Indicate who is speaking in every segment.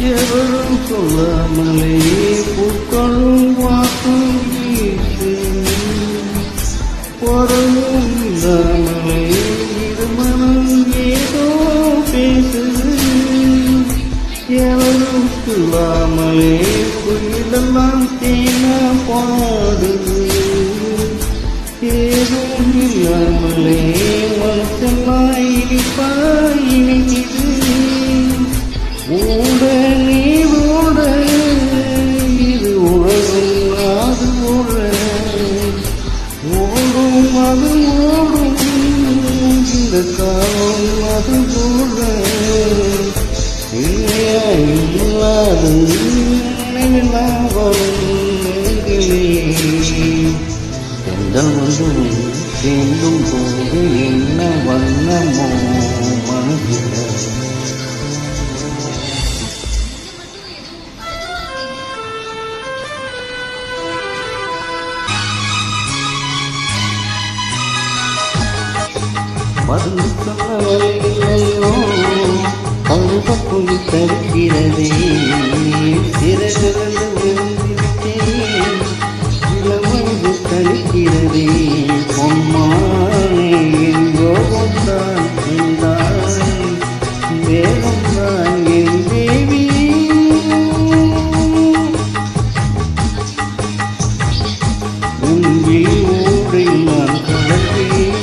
Speaker 1: எவரும் சொல்லாமலே பூக்களும் வாக்கும் வீசு பொருளும் இல்லாமலே இருமனம் ஏதோ பேசுது எவரும் சொல்லாமலே புயலெல்லாம் தேன பாடுது ஏதும் இல்லாமலே மனசெல்லாம் இனிக்குது ஓட நீ ஓட இது உலகம் அது ஓட ஓடும் அது ஓடும் இந்த காலம் அது போல இல்லையா இல்லாது நினைவெல்லாம் வரும் எங்கள் வந்து சேர்ந்தும் போது என்ன வண்ணமோ மனதில் மருந்து சொல்லவில்லையோ பருவப்புலி தருகிறதே சிறகுகள் விழுந்திருக்கேன் இளமது தருகிறதே பொம்மானே யோகம்தான் என்றாய் வேகம்தான் என் தேவி உன்பில் ஊரை நான் கலந்தேன்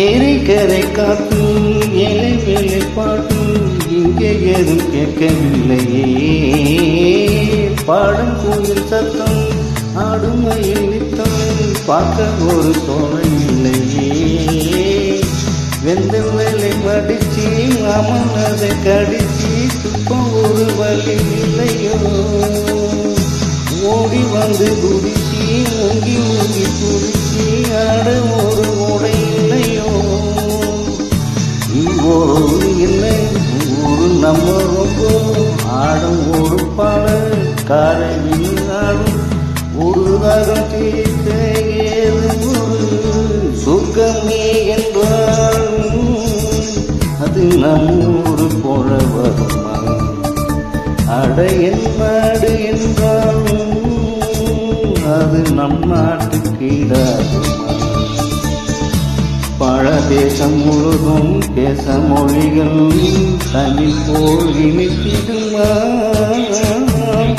Speaker 1: ஏரிக்கரை காட்டும் ஏழை வேலை பாட்டும் இங்கே ஏதும் கேட்கவில்லையே பாடும் கோயில் சத்தம் ஆடும் மயில் நித்தம் பார்க்க ஒரு தோணை இல்லையே வெந்த வேலை மடிச்சு மாமன் அதை கடிச்சு துப்பம் ஒரு வழி இல்லையோ ஓடி வந்து குடிச்சு மூங்கி மூங்கி குடிச்சு ஆட ஒரு ஓடை இல்லையோ ஒரு இல்லை ஒரு நம்ம ரொம்ப ஆடும் ஒரு பாட காலையில் ஆடும் ஒரு ராகம் தீர்த்த ஏது ஒரு சுகமே என்றாலும் அது நம்மூர் போல வருமா அடையன் நாடு என்றாலும் அது நம் நாட்டுக்கு இடாதுமா பல தேசம் முழுதும் பேச மொழிகள் தமிழ் போல் இனித்திடுமா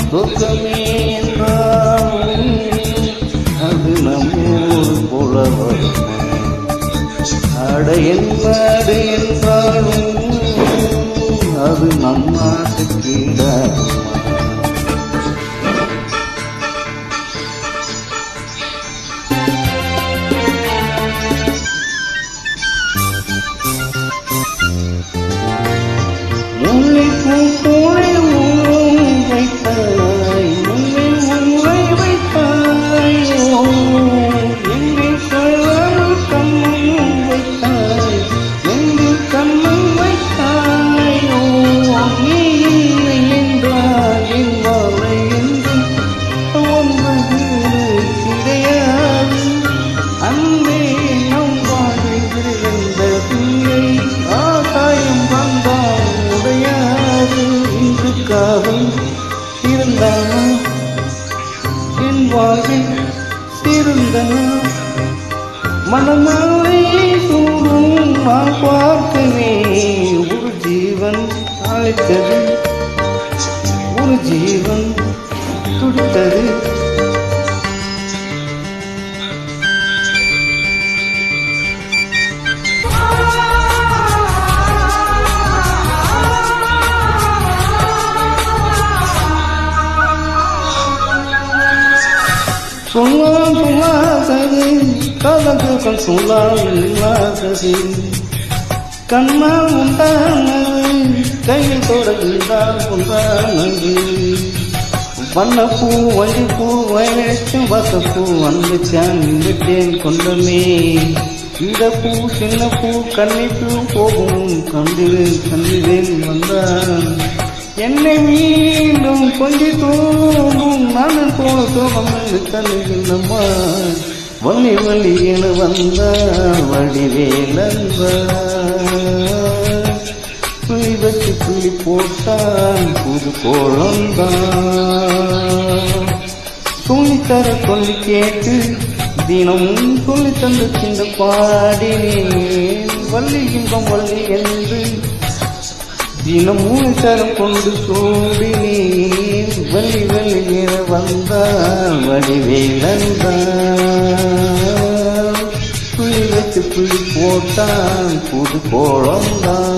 Speaker 1: சொர்க்கமே என்றாலும் அது நம்மூர் போல வருமா அடையன் நாடு என்றாலும் அது நம் நாட்டுக்கு இடாதுமா என் வாழ்வில் திருந்தன மனமாலை சூடும் நான் பார்க்கவே ஒரு ஜீவன் அழைத்தது ஒரு ஜீவன் துடித்தது சொல்லாம் சொல்லாதது காதல் சொல்லாதது கண்ணால் உண்டானது கையில் தொடர்ந்தால் உண்டானது வண்ணப்பூ வஞ்சிப்பூ வயலட்சம் வாசப்பூ வந்துச்சான் விட்டேன் கொண்டமே இந்த பூ சின்ன பூ கண்ணிப்பூ போகும் கண்டிலேன் வந்தான் என்னை மீண்டும் கொஞ்சம் தோணும் நான் போன தோகம் கண்ணுகின்றம்மா வள்ளி வள்ளி என வந்தான் வடிவேலன்பா புள்ளி வச்சு புள்ளி போட்டான் புது கோலம்தான் சொல்லித்தர சொல்லி கேட்டு தினமும் சொல்லி தந்து சின்ன பாடினேன் வள்ளி இன்பம் வள்ளி என்று தினமும் தரம் கொண்டு சூடினேன் வள்ளி வள்ளி என வந்தான் வடிவேலந்தான் புள்ளி வச்சு புள்ளி போட்டான் புது கோலம்தான்